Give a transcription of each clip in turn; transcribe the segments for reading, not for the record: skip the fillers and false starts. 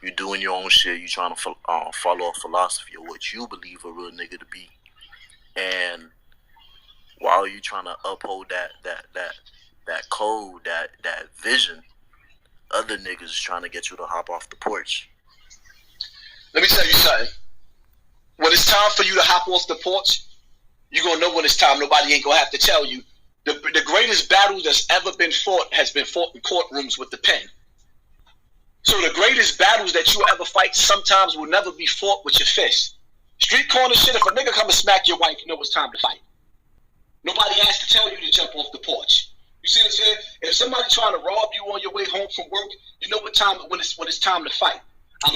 You doing your own shit. You trying to follow a philosophy of what you believe a real nigga to be, and while you trying to uphold that code, that vision, other niggas is trying to get you to hop off the porch. Let me tell you something. When it's time for you to hop off the porch, you're going to know when it's time. Nobody ain't going to have to tell you. The greatest battle that's ever been fought has been fought in courtrooms with the pen. So the greatest battles that you ever fight sometimes will never be fought with your fist. Street corner shit, if a nigga come and smack your wife, you know it's time to fight. Nobody has to tell you to jump off the porch. You see what I'm saying? If somebody trying to rob you on your way home from work, you know when it's time to fight. A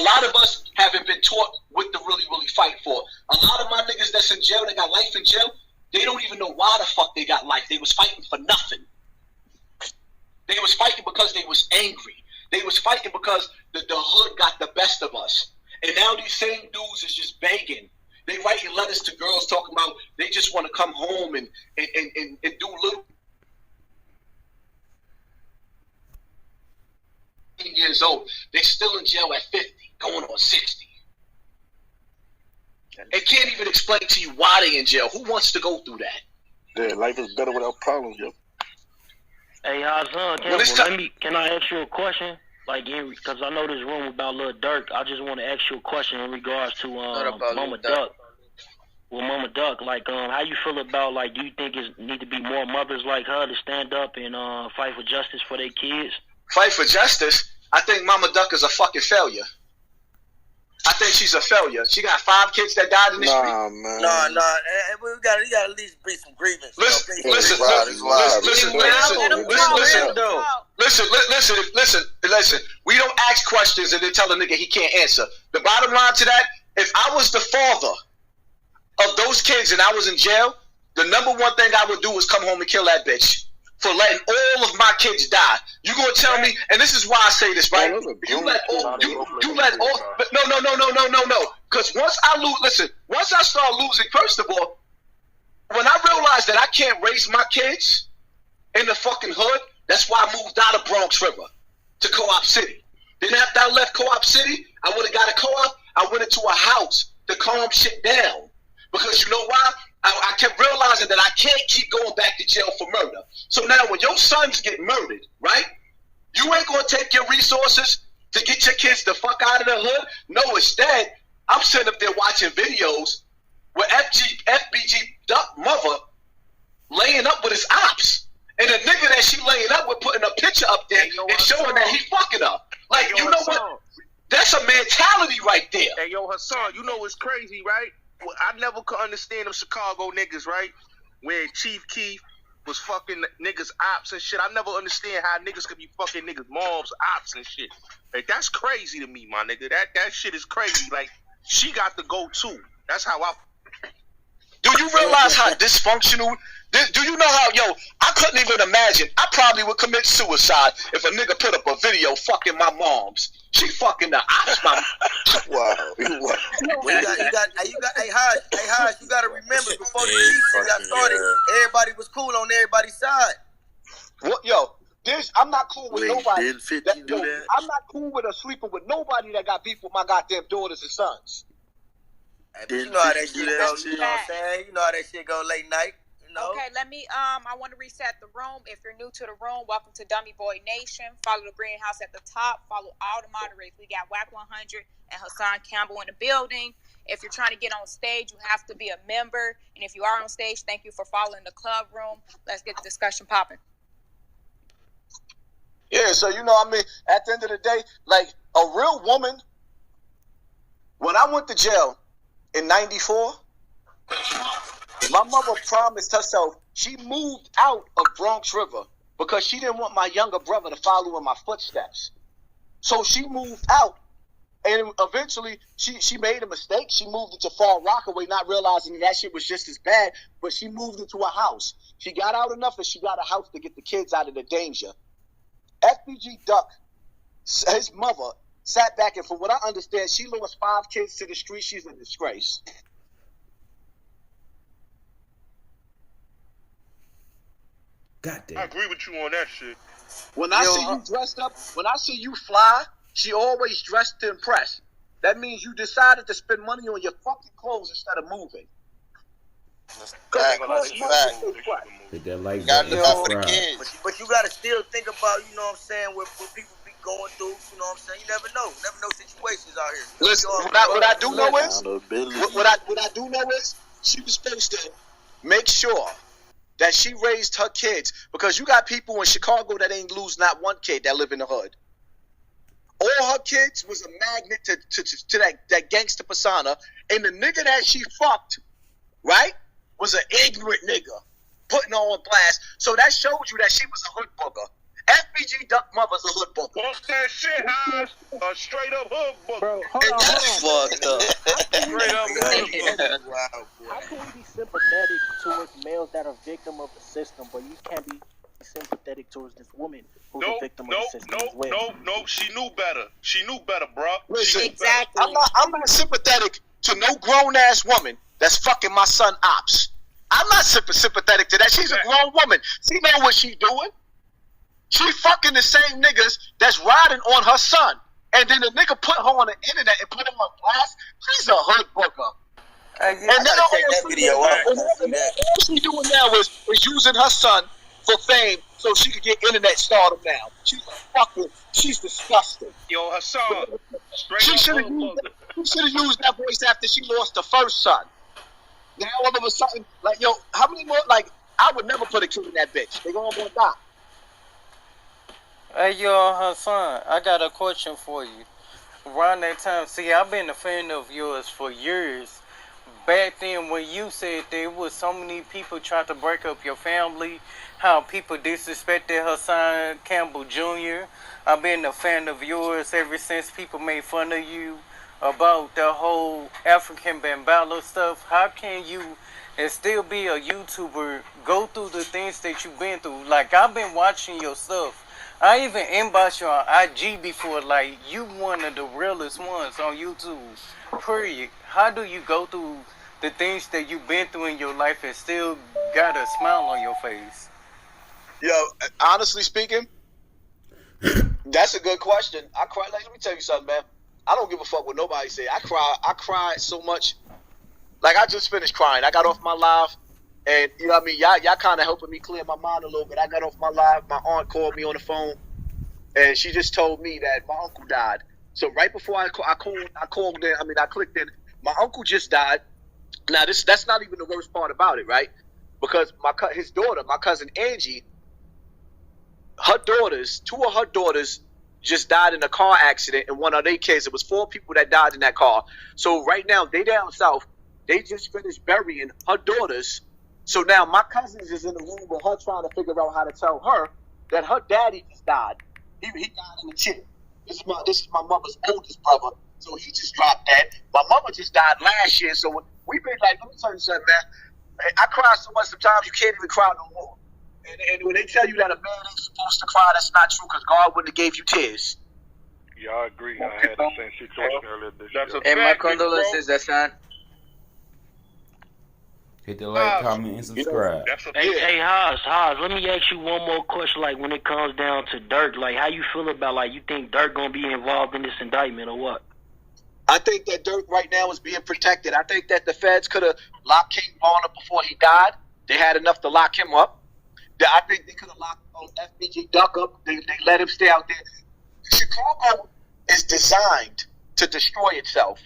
lot of us haven't been taught what to really fight for. A lot of my niggas that's in jail, they got life in jail, they don't even know why the fuck they got life. They was fighting for nothing. They was fighting because they was angry. They was fighting because the hood got the best of us. And now these same dudes is just begging. They writing letters to girls talking about they just want to come home and do little. Years old, they still in jail at 50, going on 60. They can't even explain to you why they in jail. Who wants to go through that? Yeah, life is better without problems, yo. Hey, Hassan Campbell, can I ask you a question? Like, because I know this room about Lil Durk, I just want to ask you a question in regards to Mama Duck. Well, Mama Duck, like, how you feel about, like, do you think it need to be more mothers like her to stand up and fight for justice for their kids? Fight for justice? I think Mama Duck is a fucking failure. I think she's a failure. She got 5 kids that died in the street. Man. Nah. We gotta at least be some grievance. Listen. We don't ask questions and then tell a nigga he can't answer. The bottom line to that, if I was the father of those kids and I was in jail, the number one thing I would do is come home and kill that bitch for letting all of my kids die. You gonna tell me, and this is why I say this, right? You let all, no. Because once I start losing, first of all, when I realized that I can't raise my kids in the fucking hood, that's why I moved out of Bronx River to Co-op City. Then after I left Co-op City, I would have got a co-op. I went into a house to calm shit down. Because you know why? I kept realizing that I can't keep going back to jail for murder. So now when your sons get murdered, right? You ain't going to take your resources to get your kids the fuck out of the hood. No, instead, I'm sitting up there watching videos where FBG Duck mother laying up with his ops. And the nigga that she laying up with putting a picture up there and showing that he fucking up. Like, hey, you know what? That's a mentality right there. Hey, yo, Hassan, you know what's crazy, right? Well, I never could understand them Chicago niggas, right? When Chief Keef was fucking niggas ops and shit. I never understand how niggas could be fucking niggas moms, ops and shit. Like, that's crazy to me, my nigga. That shit is crazy. Like, she got to go too. That's how I... Do you realize how dysfunctional... Do you know how, yo, I couldn't even imagine. I probably would commit suicide if a nigga put up a video fucking my moms. She fucking the ops, my... Wow. Hey, Hodge, you gotta remember, before the beef got started, everybody was cool on everybody's side. What, yo, I'm not cool with nobody. I'm not cool with or sleeping with nobody that got beef with my goddamn daughters and sons. You know how that shit go, you know what I'm saying? You know how that shit go late night. No. Okay, let me, I want to reset the room. If you're new to the room, welcome to Dummy Boy Nation. Follow the greenhouse at the top. Follow all the moderators. We got Whack 100 and Hassan Campbell in the building. If you're trying to get on stage, you have to be a member. And if you are on stage, thank you for following the club room. Let's get the discussion popping. Yeah, so you know what I mean? At the end of the day, like a real woman, when I went to jail in 94, my mother promised herself she moved out of Bronx River because she didn't want my younger brother to follow in my footsteps. So she moved out, and eventually she made a mistake. She moved into Far Rockaway, not realizing that shit was just as bad, but she moved into a house. She got out enough and she got a house to get the kids out of the danger. FBG Duck, his mother, sat back, and from what I understand, she lost 5 kids to the street. She's a disgrace. God damn. I agree with you on that shit. When I see you dressed up, when I see you fly, She always dressed to impress. That means you decided to spend money on your fucking clothes instead of moving. Hit that like button and subscribe. for the kids. But you gotta still think about, you know what I'm saying, what people be going through, you know what I'm saying? You never know situations out here. Listen, what I do know is she was supposed to make sure that she raised her kids, because you got people in Chicago that ain't lose not one kid that live in the hood. All her kids was a magnet to that gangster persona, and the nigga that she fucked, right, was an ignorant nigga putting her on blast. So that showed you that she was a hood booger. FBG Duck mother's a hood booger. Fuck that shit, Hans. A straight up hood booger. Bro, hold on. Fucked up. Straight up hood booger. Wow, boy. How can we be sympathetic towards males that are victim of the system, but you can't be sympathetic towards this woman who's a victim of the system as well? No. She knew better, bro. Listen, Exactly. I'm not sympathetic to no grown ass woman that's fucking my son ops. I'm not sympathetic to that. She's a grown woman. She know what she doing. She fucking the same niggas that's riding on her son. And then the nigga put her on the internet and put him on blast. She's a hood booger. I gotta check that video out. All she doing now is using her son for fame so she could get internet stardom now. She's disgusting. Yo, Hassan. She should have used that voice after she lost the first son. Now all of a sudden, like, yo, how many more, like, I would never put a kid in that bitch. They gonna die. Hey, yo, Hassan, I got a question for you. Around that time, see, I've been a fan of yours for years. Back then, when you said there was so many people trying to break up your family, how people disrespected Hassan Campbell Jr., I've been a fan of yours ever since people made fun of you about the whole African Bambala stuff. How can you and still be a YouTuber, go through the things that you've been through? Like, I've been watching your stuff. I even inboxed you on IG before. Like, you one of the realest ones on YouTube, period. How do you go through the things that you've been through in your life and still got a smile on your face? Yo, honestly speaking, that's a good question. I cry. Like, let me tell you something, man. I don't give a fuck what nobody say. I cried so much. Like, I just finished crying. I got off my live, and you know what I mean? Y'all kind of helping me clear my mind a little bit. I got off my live. My aunt called me on the phone, and she just told me that my uncle died. So right before I called in. I mean, I clicked in. My uncle just died. Now that's not even the worst part about it, right? Because his daughter, my cousin Angie, two of her daughters just died in a car accident, and one of their kids. It was 4 people that died in that car. So right now they down south. They just finished burying her daughters. So now my cousins is in the room with her trying to figure out how to tell her that her daddy just died. He died in the chair. This is my mother's oldest brother. So he just dropped dead. My mama just died last year. So we've been like, let me tell you something, man. I cry so much sometimes you can't even cry no more. And when they tell you that a man ain't supposed to cry, that's not true, because God wouldn't have gave you tears. Yeah, I agree. I had the same situation earlier this year. Hey, my condolences, Hassan. Hit the like, comment, and subscribe. Hey, Haas, let me ask you one more question. Like, when it comes down to Dirk, like, how you feel about, like, you think Dirk gonna be involved in this indictment or what? I think that Dirk right now is being protected. I think that the feds could have locked King Von up before he died. They had enough to lock him up. I think they could have locked FBG Duck up. They let him stay out there. Chicago is designed to destroy itself.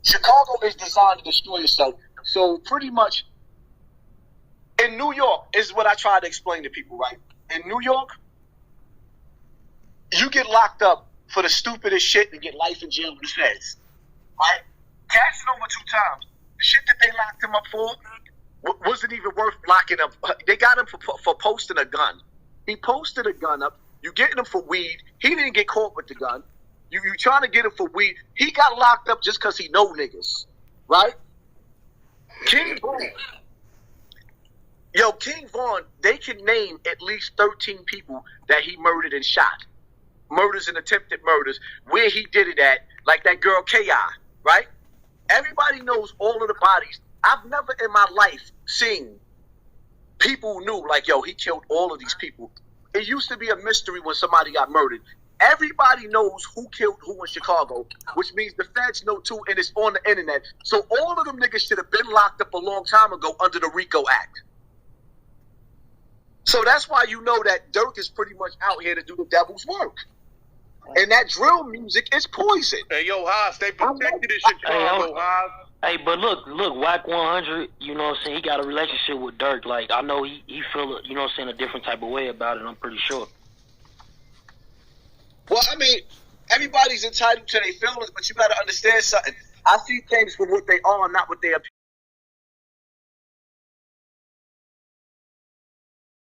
Chicago is designed to destroy itself. So pretty much in New York is what I try to explain to people, right? In New York, you get locked up for the stupidest shit and get life in jail with the feds, right? Cashing over 2 times. The shit that they locked him up for wasn't even worth locking up. They got him for posting a gun. He posted a gun up. You getting him for weed. He didn't get caught with the gun. You trying to get him for weed. He got locked up just because he know niggas, right? King Von, they can name at least 13 people that he murdered and shot. Murders and attempted murders. Where he did it at, like that girl K.I., right? Everybody knows all of the bodies. I've never in my life seen people who knew, like, yo, he killed all of these people. It used to be a mystery when somebody got murdered. Everybody knows who killed who in Chicago, which means the feds know too, and it's on the internet. So all of them niggas should have been locked up a long time ago under the RICO Act. So that's why you know that Dirk is pretty much out here to do the devil's work. And that drill music is poison. Hey, yo, Haas, they protected in Chicago, Haas. Hey, but look, Whack 100, you know what I'm saying, he got a relationship with Dirk. Like, I know he feel, you know what I'm saying, a different type of way about it, I'm pretty sure. Well, I mean, everybody's entitled to their feelings, but you got to understand something. I see things for what they are, not what they appear.